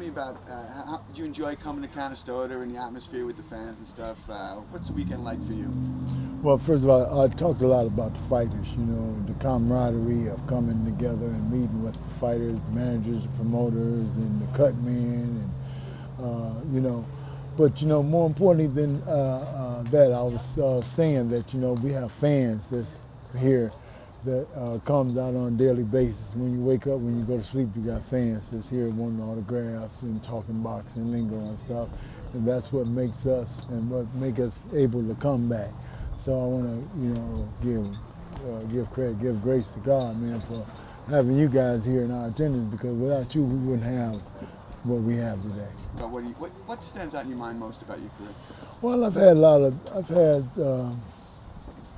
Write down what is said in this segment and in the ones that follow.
me about, how do you enjoy coming to Canastota and the atmosphere with the fans and stuff? What's the weekend like for you? Well, first of all, I talked a lot about the fighters, the camaraderie of coming together and meeting with the fighters, the managers, the promoters, and the cut men, and, But, more importantly than that, I was saying that, we have fans that's here that comes out on a daily basis. When you wake up, when you go to sleep, you got fans that's here wanting autographs and talking boxing lingo and stuff. And that's what makes us and what make us able to come back. So I want to, give credit, give grace to God, man, for having you guys here in our attendance, because without you, we wouldn't have what we have today. But what stands out in your mind most about your career? Well, I've had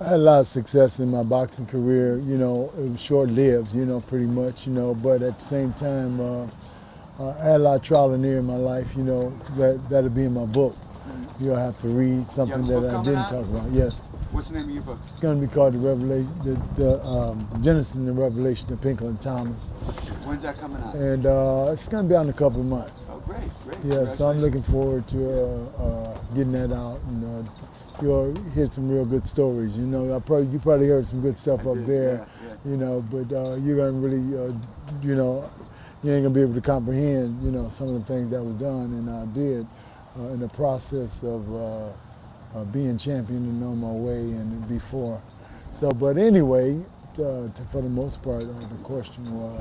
a lot of success in my boxing career. It was short-lived, pretty much, but at the same time, I had a lot of trial and error in my life, that'll be in my book. You'll have to read something that I didn't talk about. Yes. What's the name of your book? It's going to be called the Genesis and the Revelation of Pinklon Thomas. When's that coming out? And it's going to be out in a couple of months. Oh, great. Yeah, so I'm looking forward to getting that out, and you'll hear some real good stories. You probably heard some good stuff up there. Yeah. But you're going to really, you ain't going to be able to comprehend, some of the things that was done and I did in the process of being champion and on my way and before. So, but anyway, for the most part, the question was,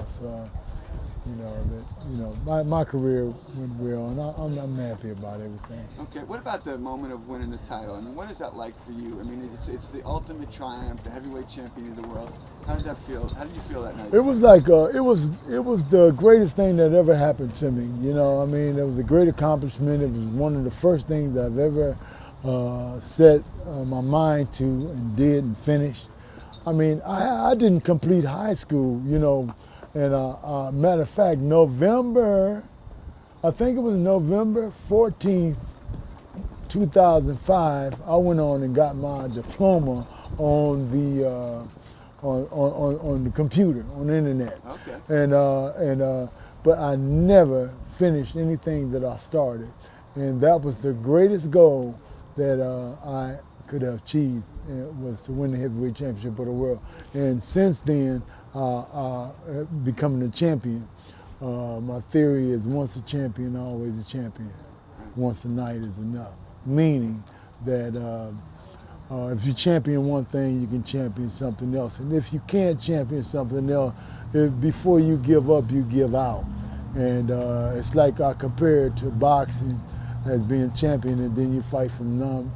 my career went well, and I'm happy about everything. Okay, what about the moment of winning the title? I mean, what is that like for you? I mean, it's the ultimate triumph, the heavyweight champion of the world. How did that feel? How did you feel that night? It was like it was the greatest thing that ever happened to me. It was a great accomplishment. It was one of the first things I've ever set my mind to and did and finished. I mean, I didn't complete high school, and matter of fact, I think it was November 14th, 2005, I went on and got my diploma on the computer, on the internet. Okay. But I never finished anything that I started, and that was the greatest goal that I could have achieved, was to win the heavyweight championship of the world. And since then, becoming a champion, my theory is once a champion, always a champion. Once a night is enough. Meaning that if you champion one thing, you can champion something else. And if you can't champion something else, before you give up, you give out. And it's like I compare it to boxing as being champion, and then you fight from 1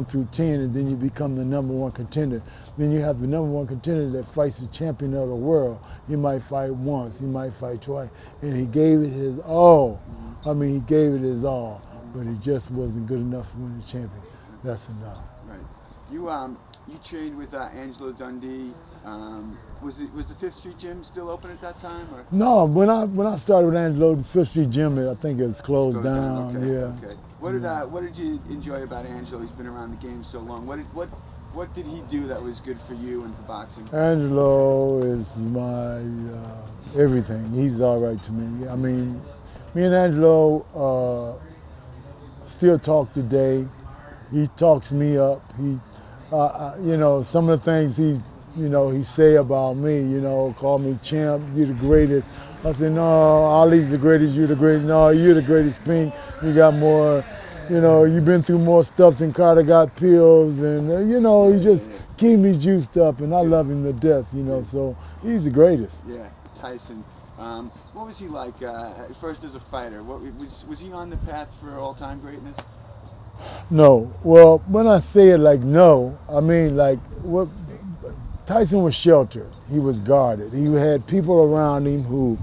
through 10, and then you become the number one contender. Then you have the number one contender that fights the champion of the world. He might fight once, he might fight twice, and he gave it his all. I mean, he gave it his all, but it just wasn't good enough to win the champion. That's enough. Right. You trained with Angelo Dundee. Was the Fifth Street Gym still open at that time? Or? No, when I started with Angelo, the Fifth Street Gym, I think it was closed down. Okay. Yeah. Okay. What did you enjoy about Angelo? He's been around the game so long. What did he do that was good for you and for boxing? Angelo is my everything. He's all right to me. I mean, me and Angelo still talk today. He talks me up. He, some of the things he say about me, call me champ, you're the greatest. I said, no, Ali's the greatest, you're the greatest. No, you're the greatest, Pink. You got more, you've been through more stuff than Carter got pills. And, he just keep me juiced up, and I love him to death, so he's the greatest. Yeah, Tyson. What was he like first as a fighter? Was he on the path for all-time greatness? No. Well, when I say it like no, I mean like Tyson was sheltered. He was guarded. He had people around him who,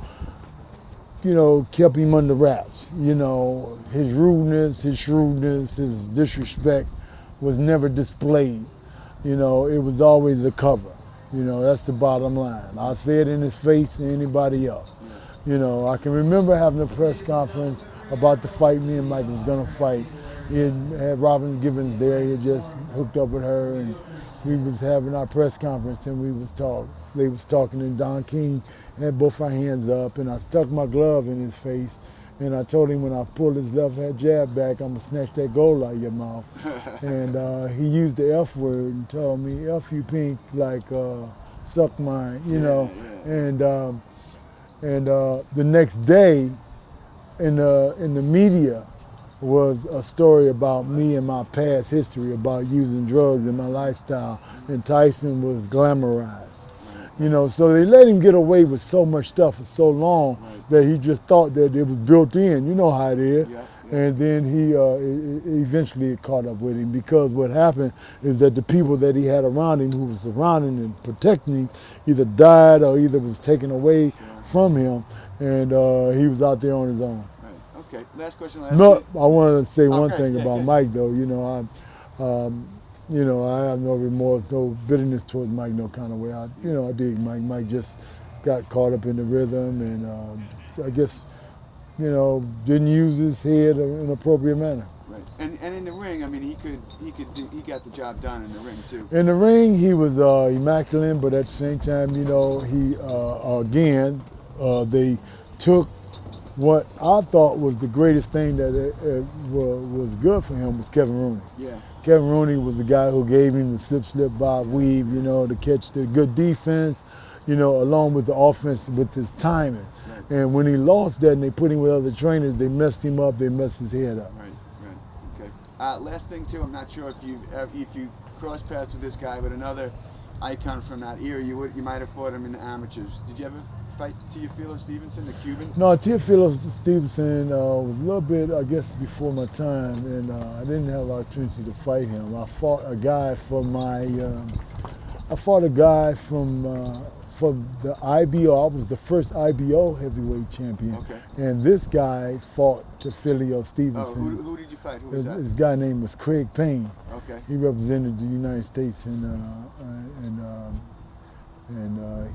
kept him under wraps. His rudeness, his shrewdness, his disrespect was never displayed. It was always a cover. That's the bottom line. I'll say it in his face and anybody else. I can remember having a press conference about the fight me and Mike was gonna fight. He had Robin Givens there. He had just hooked up with her, and we was having our press conference and they was talking, and Don King had both our hands up, and I stuck my glove in his face, and I told him when I pulled his left hand jab back, I'm gonna snatch that gold out of your mouth. And he used the F word and told me, F you Pink, like suck mine, you know. And the next day in the media was a story about me and my past history about using drugs in my lifestyle, and Tyson was glamorized. You know, so they let him get away with so much stuff for so long that he just thought that it was built in. You know how it is. And then he eventually it caught up with him, because what happened is that the people that he had around him, who was surrounding and protecting him, either died or either was taken away from him, and he was out there on his own. Okay, last question. I wanted to say one thing about Mike, though. You know, I have no remorse, no bitterness towards Mike, no kind of way. I dig Mike. Mike just got caught up in the rhythm, and I guess, didn't use his head in an appropriate manner. Right, and in the ring, I mean, he got the job done in the ring too. In the ring, he was immaculate, but at the same time, they took what I thought was the greatest thing that was good for him was Kevin Rooney. Yeah. Kevin Rooney was the guy who gave him the slip, bob, weave, to catch the good defense, along with the offense with his timing. Right. And when he lost that and they put him with other trainers, they messed him up, they messed his head up. Right, okay. Last thing too, I'm not sure if you cross paths with this guy, but another icon from that era, you might have fought him in the amateurs. Did you ever fight Tio Stevenson, the Cuban? No, Tio Stevenson was a little bit, I guess, before my time, and I didn't have the opportunity to fight him. I fought a guy from the IBO. I was the first IBO heavyweight champion. Okay. And this guy fought Tio Stevenson. Oh, who did you fight? Who was that? This guy name was Craig Payne. Okay. He represented the United States, and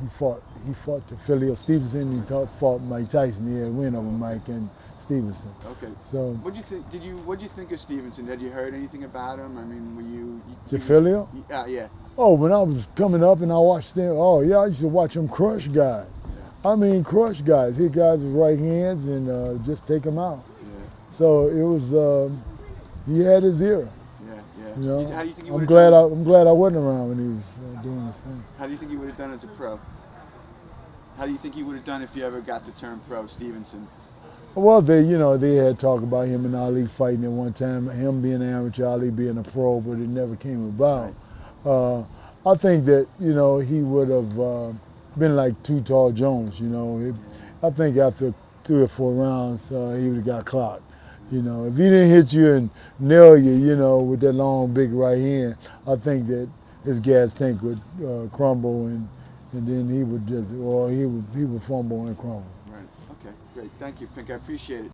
he fought Tio Stevenson. He fought Mike Tyson. He had a win over Mike and Stevenson. Okay. So what do you think of Stevenson? Had you heard anything about him? I mean, were you Filio? Yeah. Oh, when I was coming up and I watched them, I used to watch him crush guys. Yeah. I mean, crush guys. Hit guys with right hands and just take them out. Yeah. So it was, he had his ear. Yeah. How do you think I'm glad I wasn't around when he was doing this thing. How do you think he would have done as a pro? How do you think he would have done if you ever got the term pro, Stevenson? Well, they had talked about him and Ali fighting at one time, him being an amateur, Ali being a pro, but it never came about. Right. I think that, he would have been like Too Tall Jones, I think after 3 or 4 rounds, he would have got clocked. If he didn't hit you and nail you, with that long, big right hand, I think that his gas tank would crumble, and then he would he would fumble and crumble. Right. Okay. Great. Thank you, Pink. I appreciate it.